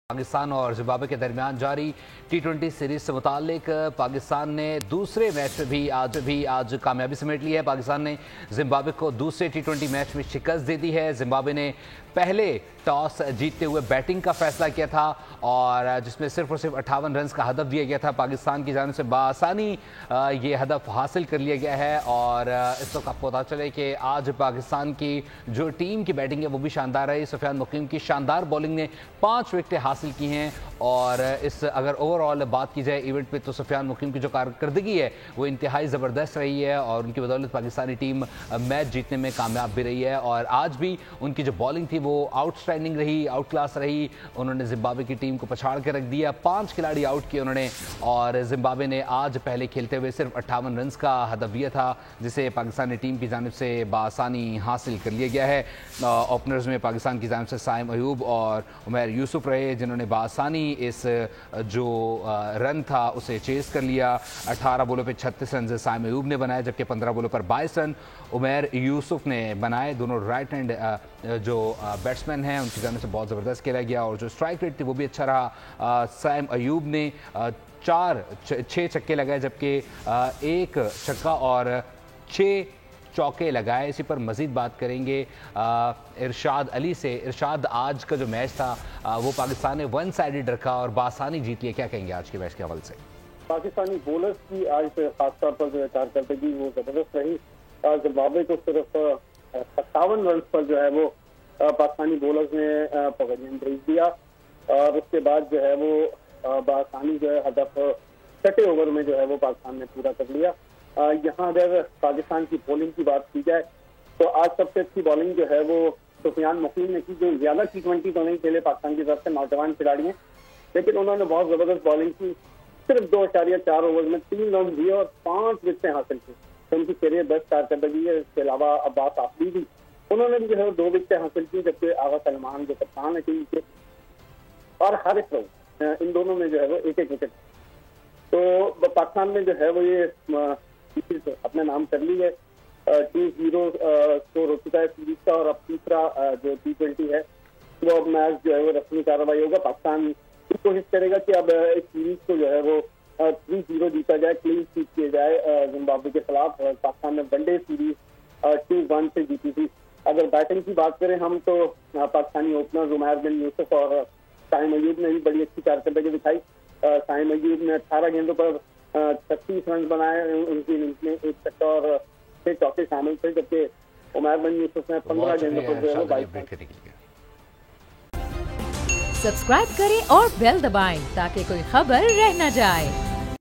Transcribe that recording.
पाकिस्तान और जिम्बाब्वे के दरमियान जारी टी20 सीरीज से मुतालिक पाकिस्तान ने दूसरे मैच में भी आज कामयाबी समेट ली है। पाकिस्तान ने जिम्बाब्वे को दूसरे टी20 मैच में शिकस्त दे दी है। जिम्बाब्वे ने पहले टॉस जीतते हुए बैटिंग का फैसला किया था और जिसमें सिर्फ और सिर्फ 58 रन का हदफ दिया गया था। पाकिस्तान की जानिब से बासानी ये हदफ हासिल कर लिया गया है और इस वक्त आपको पता चले कि आज पाकिस्तान की जो टीम की बैटिंग है वो भी शानदार रही। सुफियान मुकीम की शानदार बॉलिंग ने 5 विकेटें हासिल की हैं और इस अगर ओवरऑल बात की जाए इवेंट पे तो सुफियान मुकीम की जो कारकर्दगी है वो इंतहाई ज़बरदस्त रही है और उनकी बदौलत पाकिस्तानी टीम मैच जीतने में कामयाब भी रही है। और आज भी उनकी जो बॉलिंग थी वो आउटस्टैंडिंग रही, आउट क्लास रही। उन्होंने जिम्बाब्वे की टीम को पछाड़ के रख दिया, 5 खिलाड़ी आउट किए उन्होंने और जिम्बाब्वे ने आज पहले खेलते हुए सिर्फ 58 रन का हदफ दिया था जिसे पाकिस्तानी टीम की जानिब से बासानी हासिल कर लिया गया है। ओपनर्स में पाकिस्तान की जानिब से साइम अयूब और उमैर यूसुफ रहे जिन्होंने बासानी इस जो रन था उसे चेस कर लिया। 18 बॉलों पे 36 रन साइम अयूब ने बनाए जबकि 15 बॉलों पर 22 रन उमैर यूसुफ ने बनाए। दोनों राइट हैंड जो बैट्समैन हैं उनकी जानिब से बहुत ज़बरदस्त खेला गया और जो स्ट्राइक रेट थी वो भी अच्छा रहा। साइम अयूब ने 6 छक्के लगाए जबकि 1 छक्का और 6 चौके लगाए। इसी पर मजीद बात करेंगे इरशाद अली से। इरशाद, आज का जो मैच था वो पाकिस्तान ने वन साइडेड रखा और बासानी जीत लिया, क्या कहेंगे आज के मैच के हवाले से? पाकिस्तानी बॉलर्स की आज खासतौर पर जो कारकर्दगी वो जबरदस्त रही। जिम्बाब्वे को सिर्फ 57 रन पर जो है वो पाकिस्तानी बॉलर्स ने पवेलियन भेज दिया और उसके बाद जो है वो बासानी जो है हदफ 6 ओवर में जो है वो पाकिस्तान ने पूरा कर लिया। यहाँ अगर पाकिस्तान की बॉलिंग की बात की जाए तो आज सबसे अच्छी बॉलिंग जो है वो सुफियान मुकीम ने की, जो ज्यादा टी20 तो नहीं खेले पाकिस्तान की तरफ से, नौजवान खिलाड़ी हैं, लेकिन उन्होंने बहुत जबरदस्त बॉलिंग की। सिर्फ 2.4 ओवर में 3 रन दिए और 5 विकेटें हासिल की, तो उनकी करियर बेस्ट कारकर्दगी है। इसके अलावा अब्बास आफरी भी, उन्होंने भी जो है 2 विकेटें हासिल की जबकि आगा सलमान जो कप्तान है टीम के और हारिस रऊफ, इन दोनों में जो है वो 1-1 विकेट। तो पाकिस्तान में जो है वो ये अपने नाम कर ली है। 2-0 स्कोर हो चुका है सीरीज का और अब तीसरा जो टी20 है वो अब मैच जो है वो रस्मी कार्रवाई होगा। पाकिस्तान कोशिश करेगा कि अब इस सीरीज को जो है वो 3-0 जीता जाए, क्लीन स्वीप किया जाए जिम्बाब्वे के खिलाफ। पाकिस्तान ने वनडे सीरीज 2-1 से जीती थी। अगर बैटिंग की बात करें हम तो पाकिस्तानी ओपनर उमैर बिन यूसुफ और साइम अयूब ने भी बड़ी अच्छी कारकर्दगी दिखाई। साइम अयूब ने 18 गेंदों पर 36 रन बनाए, उनकी इनिंग्स में 1 छक्का और 6 चौके शामिल थे जबकि उमैर बिन यूसुफ ने 15 गेंदों पर जो है 22 रन। सब्सक्राइब करें और बेल दबाएं ताकि कोई खबर रह न जाए।